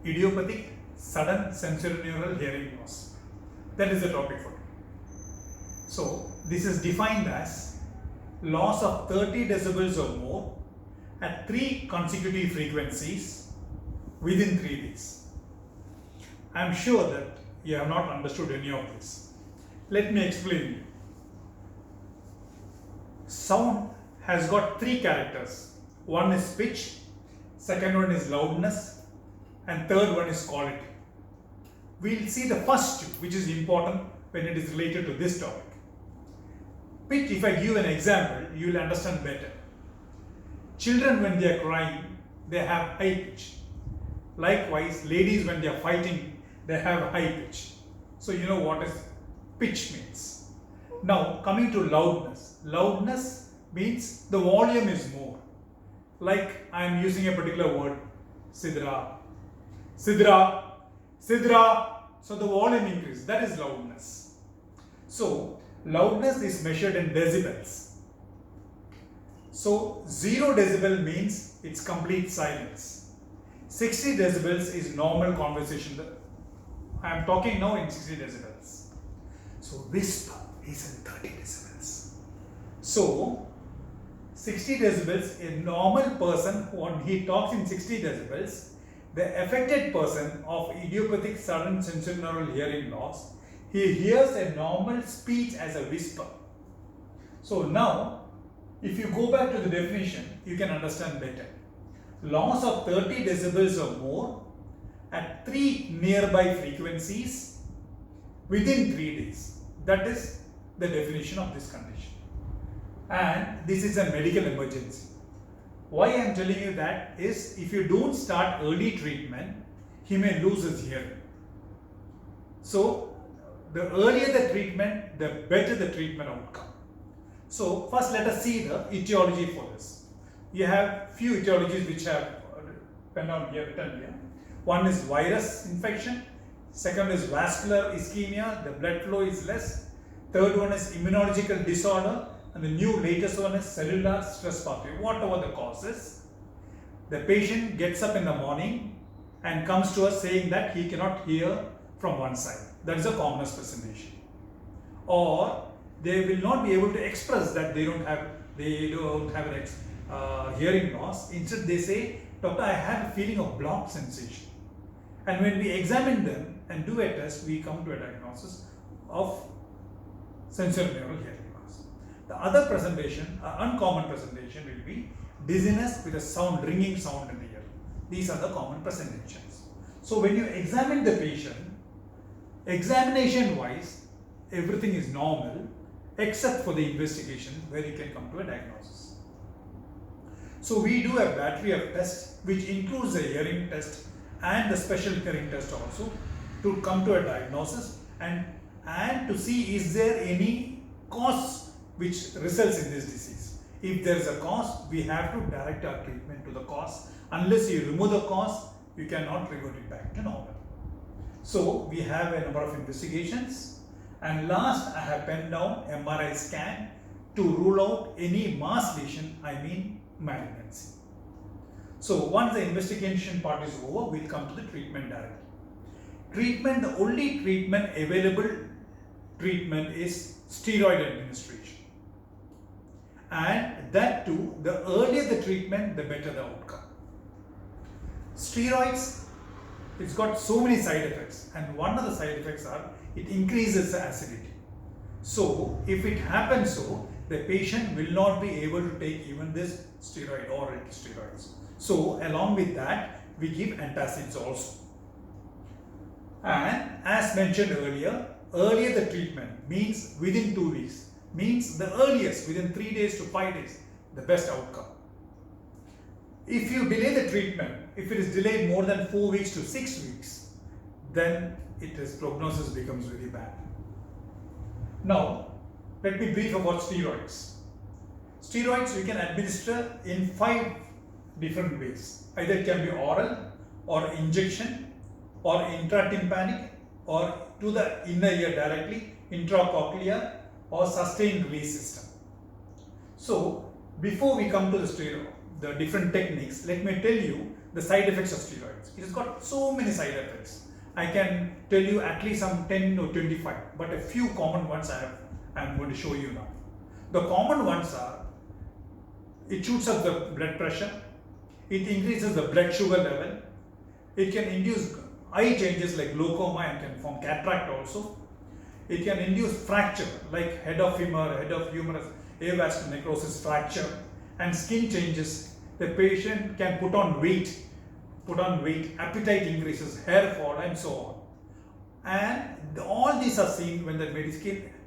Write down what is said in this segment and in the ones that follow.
idiopathic sudden sensorineural hearing loss. That is the topic for today. So this is defined as loss of 30 decibels or more at 3 consecutive frequencies within 3 days. I am sure that you have not understood any of this. Let me explain you. Sound has got 3 characters. One is pitch, second one is loudness, and third one is quality. We will see the first two, which is important when it is related to this topic. Pitch, if I give an example, you will understand better. Children, when they are crying, they have high pitch. Likewise, ladies, when they are fighting, they have high pitch. So you know what is pitch means. Now coming to loudness. Loudness means the volume is more. Like I am using a particular word, sidra, sidra, sidra. So the volume increase, that is loudness. So loudness is measured in decibels. So 0 decibel means it's complete silence. 60 decibels is normal conversation. I am talking now in 60 decibels. So whisper is in 30 decibels. So 60 decibels, a normal person, when he talks in 60 decibels, the affected person of idiopathic sudden sensorineural hearing loss, he hears a normal speech as a whisper. So now, if you go back to the definition, you can understand better. Loss of 30 decibels or more at 3 nearby frequencies within 3 days. That is the definition of this condition. And this is a medical emergency. Why I am telling you that is, if you don't start early treatment, he may lose his hearing. So the earlier the treatment, the better the treatment outcome. So first let us see the etiology for this. You have few etiologies which have written here. One is virus infection, second is vascular ischemia, the blood flow is less, third one is immunological disorder, and the new latest one is cellular stress pathway. Whatever the causes, the patient gets up in the morning and comes to us saying that he cannot hear from one side. That is a commonest presentation. Or they will not be able to express that they don't have an hearing loss. Instead they say, doctor, I have a feeling of blocked sensation. And when we examine them and do a test, we come to a diagnosis of sensorineural hearing loss. The other presentation, uncommon presentation, will be dizziness with a sound, ringing sound in the ear. These are the common presentations. So when you examine the patient, examination wise, everything is normal except for the investigation where you can come to a diagnosis. So we do a battery of tests which includes the hearing test and the special hearing test also to come to a diagnosis and to see is there any cause which results in this disease. If there is a cause, we have to direct our treatment to the cause. Unless you remove the cause, you cannot revert it back to normal. So we have a number of investigations, and last I have penned down MRI scan to rule out any mass lesion, I mean malignancy. So once the investigation part is over, we'll come to the treatment directly. Treatment, the only treatment available treatment is steroid administration. And that too, the earlier the treatment, the better the outcome. Steroids, it's got so many side effects, and one of the side effects are it increases the acidity. So if it happens so, the patient will not be able to take even this steroid or steroids. So along with that, we give antacids also. And as mentioned earlier the treatment means within 2 weeks, means the earliest within 3 days to 5 days, the best outcome. If you delay the treatment, if it is delayed more than 4 weeks to 6 weeks, then prognosis becomes very bad. Now, let me brief about steroids. Steroids we can administer in 5 different ways. Either it can be oral or injection or intratympanic or to the inner ear directly, intracochlear or sustained release system. So before we come to the different techniques, let me tell you the side effects of steroids. It has got so many side effects. I can tell you at least some 10 or 25, but a few common ones I'm going to show you now. The common ones are, it shoots up the blood pressure, it increases the blood sugar level, it can induce eye changes like glaucoma and can form cataract also. It can induce fracture like head of femur, head of humerus, avascular necrosis fracture, and skin changes. The patient can put on weight, appetite increases, hair fall, and so on. And all these are seen when the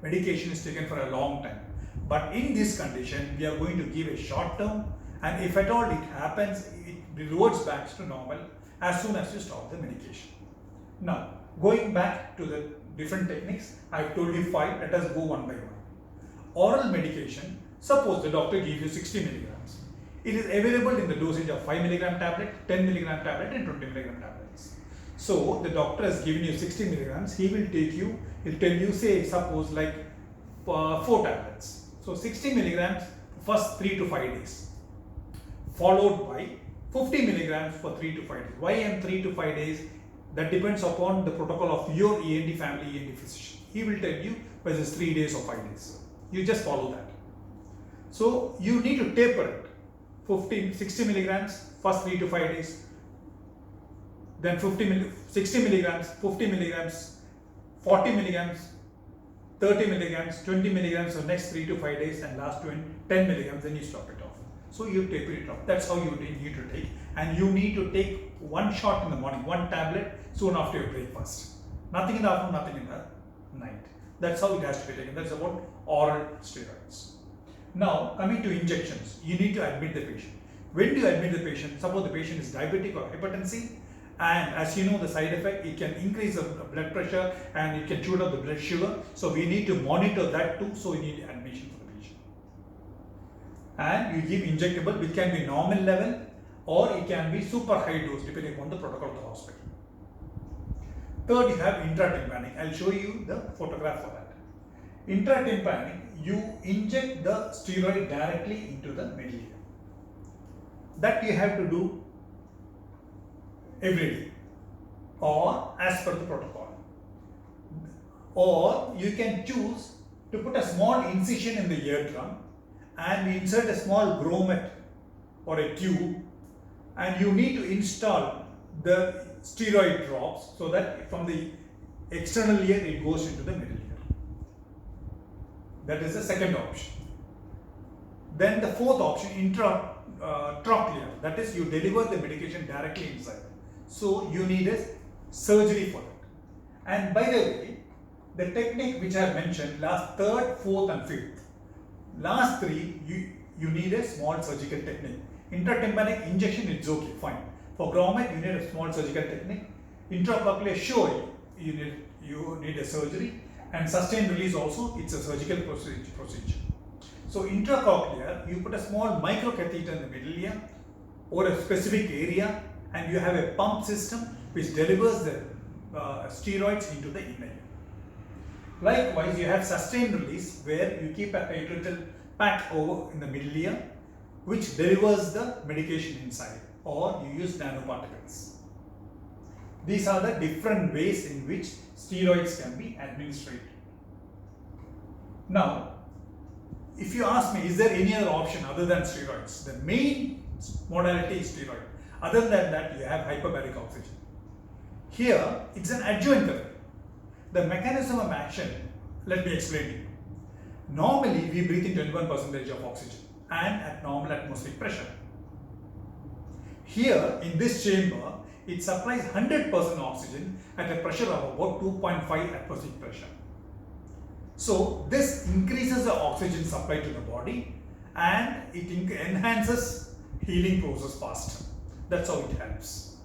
medication is taken for a long time. But in this condition, we are going to give a short term, and if at all it happens, it reverts back to normal as soon as you stop the medication. Now, going back to the different techniques, I've told you 5, let us go one by one. Oral medication, suppose the doctor gives you 60 milligrams. It is available in the dosage of 5 milligram tablet, 10 milligram tablet, and 20 milligram tablets. So, the doctor has given you 60 milligrams, he'll tell you, say, suppose like 4 tablets. So, 60 milligrams first 3 to 5 days, followed by 50 milligrams for 3 to 5 days. Why am 3 to 5 days? That depends upon the protocol of your ENT family ENT physician. He will tell you whether it's 3 days or 5 days. You just follow that. So you need to taper it. 60 milligrams first 3 to 5 days. Then 60 milligrams, 50 milligrams, 40 milligrams, 30 milligrams, 20 milligrams for next 3 to 5 days, and last 10 milligrams, then you stop it off. So you taper it off. That's how you need to take. And you need to take 1 shot in the morning, 1 tablet soon after your breakfast. Nothing in the afternoon, nothing in the night. That's how it has to be taken. That's about oral steroids. Now, coming to injections, you need to admit the patient. When do you admit the patient? Suppose the patient is diabetic or hypertensive, and as you know, the side effect, it can increase the blood pressure and it can shoot up the blood sugar. So we need to monitor that too. So we need admission for the patient. And you give injectable, which can be normal level or it can be super high dose depending upon the protocol of the hospital. Third, you have intratympanic. I'll show you the photograph for that. Intratympanic, you inject the steroid directly into the middle ear. That you have to do every day or as per the protocol. Or you can choose to put a small incision in the eardrum and insert a small grommet or a tube, and you need to install the steroid drops so that from the external ear it goes into the middle ear. That is the second option. Then the fourth option, intratrochlear, that is you deliver the medication directly inside. So you need a surgery for that. And by the way, the technique which I have mentioned, last third, fourth and fifth, last 3 you need a small surgical technique. Intratympanic injection is okay, fine. For grommet, you need a small surgical technique. Intracochlear, sure, you need a surgery. And sustained release also, it's a surgical procedure. So intracochlear, you put a small microcatheter in the middle ear or a specific area, and you have a pump system which delivers the steroids into the inner ear. Likewise, you have sustained release where you keep a little pack over in the middle ear which delivers the medication inside, or you use nanoparticles. These are the different ways in which steroids can be administered. Now, if you ask me, is there any other option other than steroids? The main modality is steroid. Other than that, you have hyperbaric oxygen. Here, it's an adjuvant therapy. The mechanism of action, let me explain to you. Normally, we breathe in 21% of oxygen and at normal atmospheric pressure. Here, in this chamber, it supplies 100% oxygen at a pressure of about 2.5 atmospheric pressure. So, this increases the oxygen supply to the body and it enhances healing process faster. That's how it helps.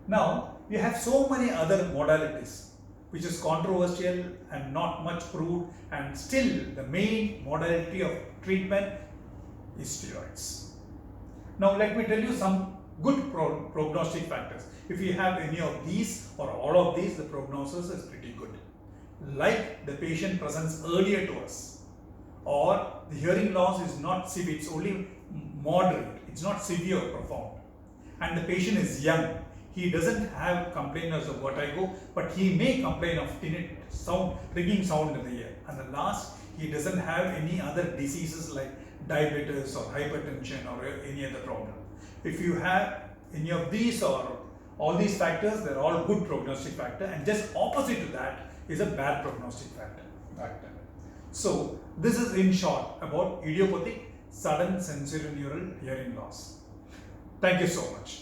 Now, we have so many other modalities which is controversial and not much proved, and still the main modality of treatment is steroids. Now let me tell you some good prognostic factors. If you have any of these or all of these, the prognosis is pretty good. Like the patient presents earlier to us, or the hearing loss is not severe, it's only moderate, it's not severe or profound. and the patient is young, he doesn't have complaints of vertigo, but he may complain of sound, ringing sound in the ear. And the last, he doesn't have any other diseases like diabetes or hypertension or any other problem. If you have any of these or all these factors, they're all good prognostic factor, and just opposite to that is a bad prognostic factor. So this is in short about idiopathic sudden sensorineural hearing loss. Thank you so much.